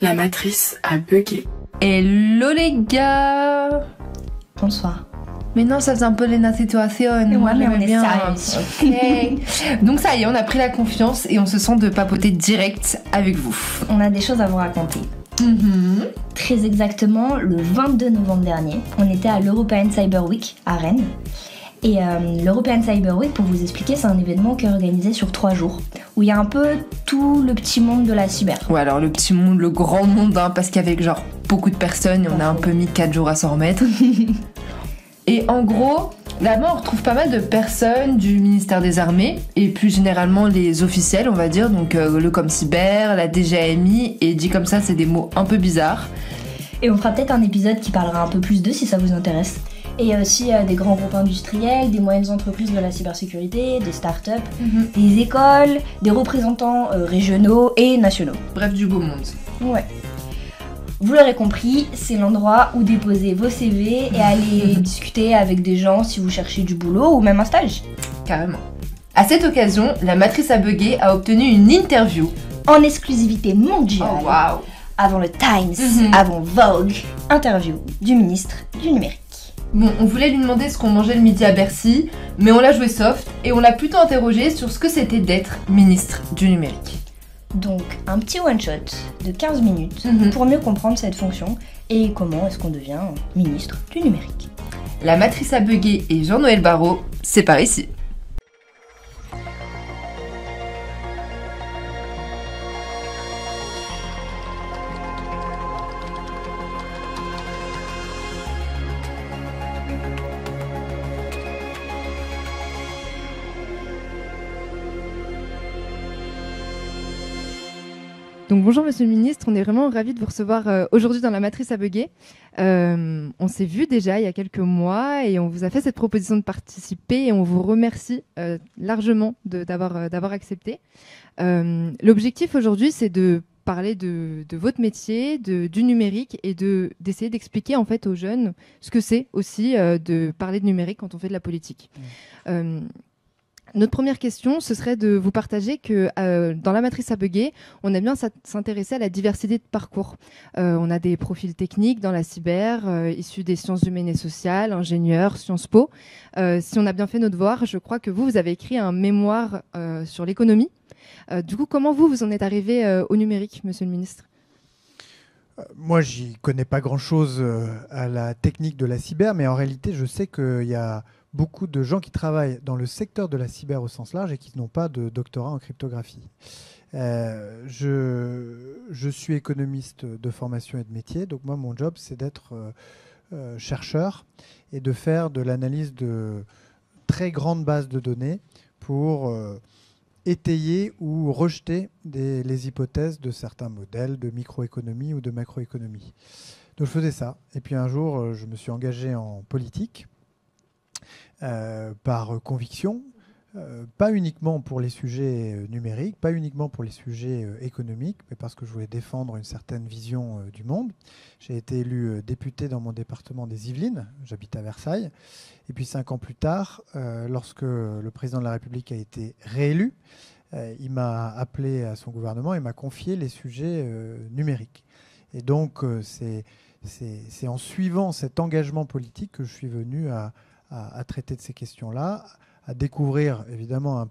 La matrice a bugué. Hello les gars. Bonsoir. Mais non, ça faisait un peu la situation. Ouais, mais on est bien. sérieux. Ok. Donc ça y est, on a pris la confiance et on se sent de papoter direct avec vous. On a des choses à vous raconter. Très exactement, le 22 novembre dernier, on était à l'European Cyber Week à Rennes. Et l'European Cyber Week, pour vous expliquer, c'est un événement qui est organisé sur 3 jours, où il y a un peu tout le petit monde de la cyber. Ouais, alors le petit monde, le grand monde, hein, parce qu'avec genre beaucoup de personnes, on a un peu mis 4 jours à s'en remettre. Et en gros, là-bas, on retrouve pas mal de personnes du ministère des Armées, et plus généralement les officiels, on va dire, donc le Comcyber, la DGAMI, et dit comme ça, c'est des mots un peu bizarres. Et on fera peut-être un épisode qui parlera un peu plus d'eux si ça vous intéresse. Et il y a aussi des grands groupes industriels, des moyennes entreprises de la cybersécurité, des startups, des écoles, des représentants régionaux et nationaux. Bref, du beau monde. Ouais. Vous l'aurez compris, c'est l'endroit où déposer vos CV et aller discuter avec des gens si vous cherchez du boulot ou même un stage. Carrément. À cette occasion, la matrice à bugger a obtenu une interview. En exclusivité mondiale. Oh waouh. Avant le Times, avant Vogue. Interview du ministre du numérique. Bon, on voulait lui demander ce qu'on mangeait le midi à Bercy, mais on l'a joué soft et on l'a plutôt interrogé sur ce que c'était d'être ministre du numérique. Donc un petit one-shot de 15 minutes pour mieux comprendre cette fonction et comment est-ce qu'on devient ministre du numérique. La matrice à bugger et Jean-Noël Barrot, c'est par ici. Donc bonjour Monsieur le Ministre, on est vraiment ravis de vous recevoir aujourd'hui dans la matrice à bugger. On s'est vu déjà il y a quelques mois et on vous a fait cette proposition de participer et on vous remercie largement d'avoir accepté. L'objectif aujourd'hui, c'est de parler de votre métier, du numérique et d'essayer d'expliquer en fait aux jeunes ce que c'est aussi de parler de numérique quand on fait de la politique. Notre première question, ce serait de vous partager que dans la matrice à bugger, on aime bien s'intéresser à la diversité de parcours. On a des profils techniques dans la cyber, issus des sciences humaines et sociales, ingénieurs, Sciences Po. Si on a bien fait nos devoirs, je crois que vous avez écrit un mémoire sur l'économie. Du coup, comment vous en êtes arrivé au numérique, Monsieur le Ministre ? Moi, j'y connais pas grand-chose à la technique de la cyber, mais en réalité, je sais qu'il y a beaucoup de gens qui travaillent dans le secteur de la cyber au sens large et qui n'ont pas de doctorat en cryptographie. Je suis économiste de formation et de métier, donc moi, mon job, c'est d'être chercheur et de faire de l'analyse de très grandes bases de données pour étayer ou rejeter les hypothèses de certains modèles de microéconomie ou de macroéconomie. Donc je faisais ça. Et puis un jour, je me suis engagé en politique par conviction, pas uniquement pour les sujets numériques, pas uniquement pour les sujets économiques, mais parce que je voulais défendre une certaine vision du monde. J'ai été élu député dans mon département des Yvelines, j'habite à Versailles. Et puis 5 ans plus tard, lorsque le président de la République a été réélu, il m'a appelé à son gouvernement et m'a confié les sujets numériques. Et donc c'est en suivant cet engagement politique que je suis venu à traiter de ces questions-là, à découvrir évidemment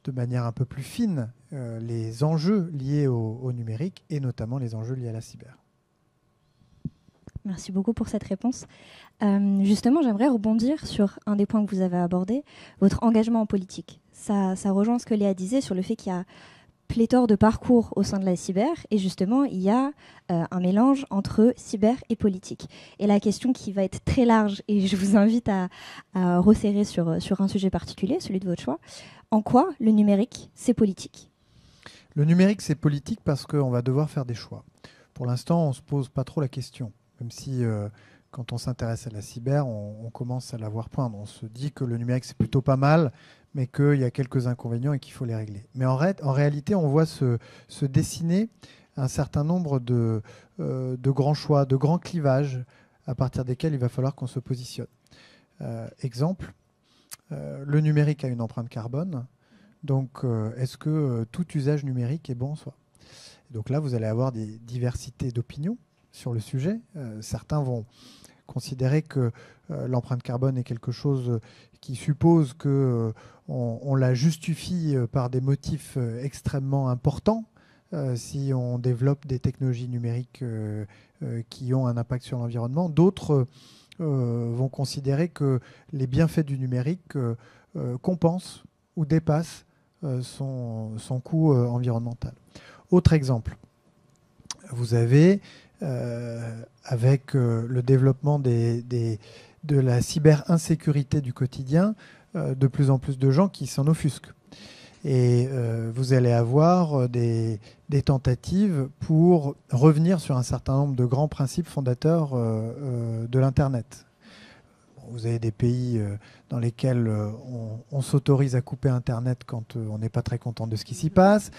de manière un peu plus fine les enjeux liés au numérique et notamment les enjeux liés à la cyber. Merci beaucoup pour cette réponse. Justement, j'aimerais rebondir sur un des points que vous avez abordé, votre engagement en politique. Ça rejoint ce que Léa disait sur le fait qu'il y a pléthore de parcours au sein de la cyber et justement, il y a un mélange entre cyber et politique. Et la question qui va être très large, et je vous invite à resserrer sur un sujet particulier, celui de votre choix, en quoi le numérique, c'est politique ? Le numérique, c'est politique parce qu'on va devoir faire des choix. Pour l'instant, on ne se pose pas trop la question, même si quand on s'intéresse à la cyber, on commence à la voir poindre. On se dit que le numérique, c'est plutôt pas mal, mais qu'il y a quelques inconvénients et qu'il faut les régler. Mais en réalité, on voit se dessiner un certain nombre de grands choix, de grands clivages à partir desquels il va falloir qu'on se positionne. Exemple, le numérique a une empreinte carbone, donc est-ce que tout usage numérique est bon en soi ? Donc là, vous allez avoir des diversités d'opinions sur le sujet. Certains vont considérer que l'empreinte carbone est quelque chose qui suppose qu'on la justifie par des motifs extrêmement importants si on développe des technologies numériques qui ont un impact sur l'environnement. D'autres vont considérer que les bienfaits du numérique compensent ou dépassent son coût environnemental. Autre exemple, vous avez, avec le développement de la cyber-insécurité du quotidien, de plus en plus de gens qui s'en offusquent. Et vous allez avoir des tentatives pour revenir sur un certain nombre de grands principes fondateurs de l'Internet. Vous avez des pays dans lesquels on s'autorise à couper Internet quand on n'est pas très content de ce qui s'y passe.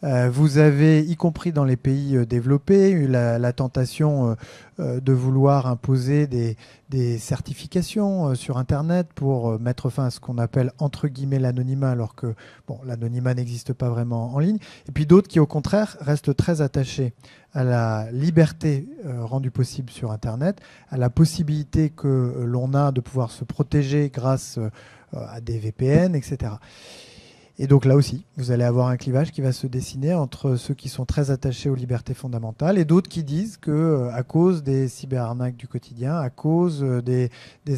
Vous avez, y compris dans les pays développés, eu la tentation de vouloir imposer des certifications sur Internet pour mettre fin à ce qu'on appelle entre guillemets l'anonymat, alors que l'anonymat n'existe pas vraiment en ligne. Et puis d'autres qui, au contraire, restent très attachés à la liberté rendue possible sur Internet, à la possibilité que l'on a de pouvoir se protéger grâce à des VPN, etc. Et donc là aussi, vous allez avoir un clivage qui va se dessiner entre ceux qui sont très attachés aux libertés fondamentales et d'autres qui disent qu'à cause des cyberarnaques du quotidien, à cause des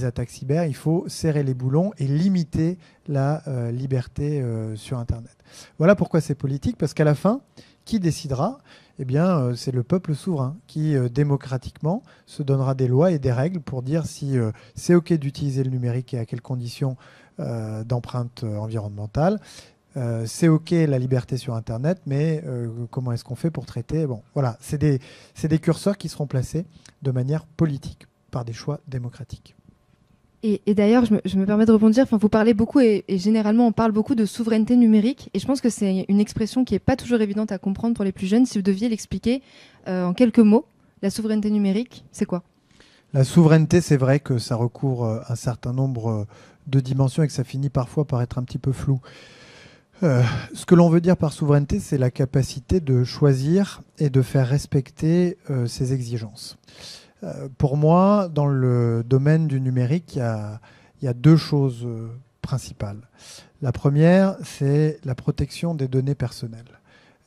attaques cyber, il faut serrer les boulons et limiter la liberté sur Internet. Voilà pourquoi c'est politique, parce qu'à la fin, qui décidera ? Eh bien, c'est le peuple souverain qui, démocratiquement, se donnera des lois et des règles pour dire si c'est OK d'utiliser le numérique et à quelles conditions d'empreinte environnementale. C'est OK la liberté sur Internet, mais comment est-ce qu'on fait pour traiter ? Bon, voilà, c'est des curseurs qui seront placés de manière politique, par des choix démocratiques. Et d'ailleurs, je me permets de rebondir. Enfin, vous parlez beaucoup et généralement, on parle beaucoup de souveraineté numérique. Et je pense que c'est une expression qui n'est pas toujours évidente à comprendre pour les plus jeunes. Si vous deviez l'expliquer en quelques mots, la souveraineté numérique, c'est quoi ? La souveraineté, c'est vrai que ça recouvre un certain nombre de dimensions et que ça finit parfois par être un petit peu flou. Ce que l'on veut dire par souveraineté, c'est la capacité de choisir et de faire respecter ses exigences. Pour moi, dans le domaine du numérique, il y a deux choses principales. La première, c'est la protection des données personnelles.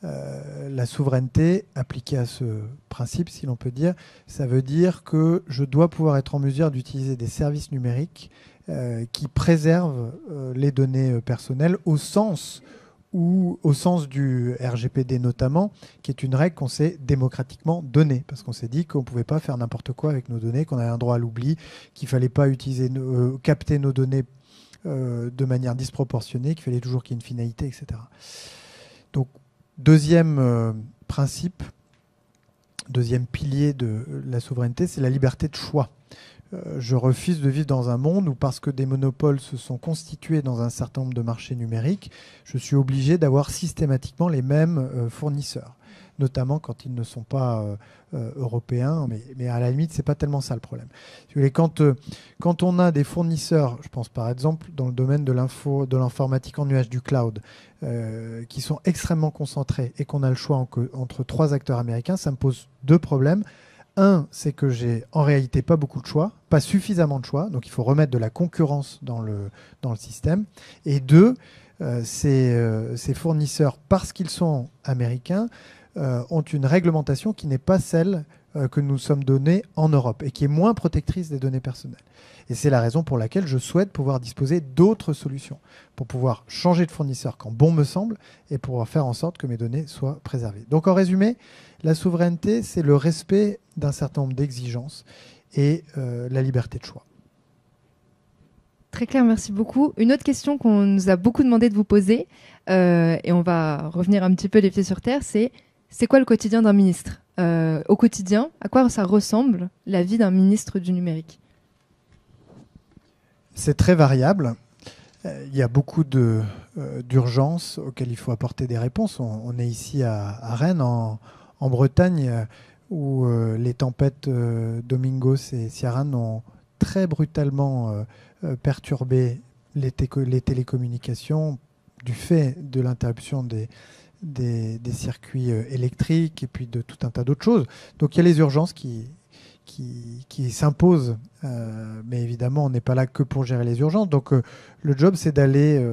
La souveraineté, appliquée à ce principe, si l'on peut dire, ça veut dire que je dois pouvoir être en mesure d'utiliser des services numériques qui préservent les données personnelles au sens du RGPD notamment, qui est une règle qu'on s'est démocratiquement donnée, parce qu'on s'est dit qu'on ne pouvait pas faire n'importe quoi avec nos données, qu'on avait un droit à l'oubli, qu'il ne fallait pas capter nos données de manière disproportionnée, qu'il fallait toujours qu'il y ait une finalité, etc. Donc, deuxième principe, deuxième pilier de la souveraineté, c'est la liberté de choix. Je refuse de vivre dans un monde où, parce que des monopoles se sont constitués dans un certain nombre de marchés numériques, je suis obligé d'avoir systématiquement les mêmes fournisseurs, notamment quand ils ne sont pas européens, mais à la limite, c'est pas tellement ça le problème. Quand on a des fournisseurs, je pense par exemple dans le domaine de l'informatique en nuage, du cloud, qui sont extrêmement concentrés et qu'on a le choix entre trois acteurs américains, ça me pose deux problèmes. Un, c'est que j'ai en réalité pas beaucoup de choix, pas suffisamment de choix, donc il faut remettre de la concurrence dans le système. Et deux, ces fournisseurs, parce qu'ils sont américains, ont une réglementation qui n'est pas celle que nous sommes donnés en Europe et qui est moins protectrice des données personnelles. Et c'est la raison pour laquelle je souhaite pouvoir disposer d'autres solutions pour pouvoir changer de fournisseur quand bon me semble et pouvoir faire en sorte que mes données soient préservées. Donc en résumé, la souveraineté, c'est le respect d'un certain nombre d'exigences et la liberté de choix. Très clair, merci beaucoup. Une autre question qu'on nous a beaucoup demandé de vous poser, et on va revenir un petit peu les pieds sur terre, c'est quoi le quotidien d'un ministre ? Au quotidien, à quoi ça ressemble la vie d'un ministre du numérique ? C'est très variable. Il y a beaucoup d'urgences auxquelles il faut apporter des réponses. On est ici à Rennes, en Bretagne, où les tempêtes Domingos et Ciarán ont très brutalement perturbé les télécommunications du fait de l'interruption des circuits électriques et puis de tout un tas d'autres choses. Donc il y a les urgences qui s'imposent, mais évidemment on n'est pas là que pour gérer les urgences. Donc le job c'est d'aller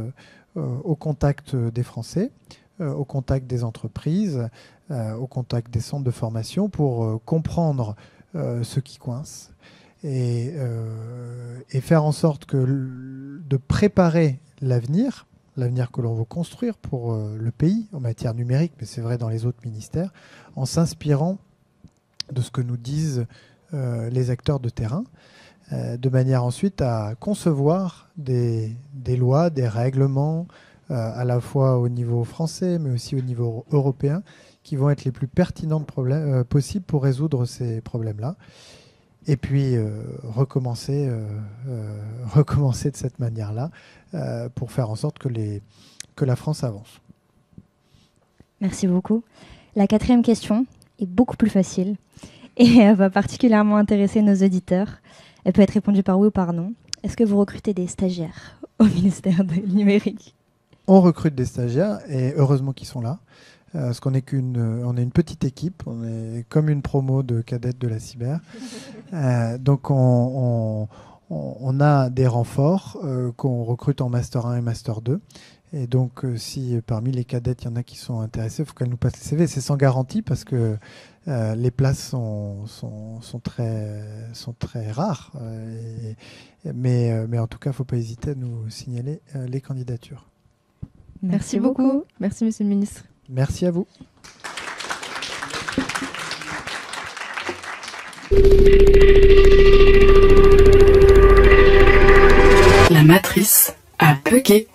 au contact des Français, au contact des entreprises, au contact des centres de formation pour comprendre ce qui coince et faire en sorte de préparer l'avenir que l'on veut construire pour le pays en matière numérique, mais c'est vrai dans les autres ministères, en s'inspirant de ce que nous disent les acteurs de terrain, de manière ensuite à concevoir des lois, des règlements, à la fois au niveau français, mais aussi au niveau européen, qui vont être les plus pertinents possibles pour résoudre ces problèmes-là. Et puis recommencer de cette manière-là pour faire en sorte que la France avance. Merci beaucoup. La 4e question est beaucoup plus facile et elle va particulièrement intéresser nos auditeurs. Elle peut être répondue par oui ou par non. Est-ce que vous recrutez des stagiaires au ministère du numérique ? On recrute des stagiaires et heureusement qu'ils sont là. Parce qu'on est on est une petite équipe, on est comme une promo de cadettes de la cyber. Donc on a des renforts qu'on recrute en Master 1 et Master 2. Et donc si parmi les cadettes, il y en a qui sont intéressés, il faut qu'elles nous passent les CV. C'est sans garantie parce que les places sont très rares. Mais en tout cas, il ne faut pas hésiter à nous signaler les candidatures. Merci beaucoup. Merci, Monsieur le Ministre. Merci à vous. La matrice a bugué.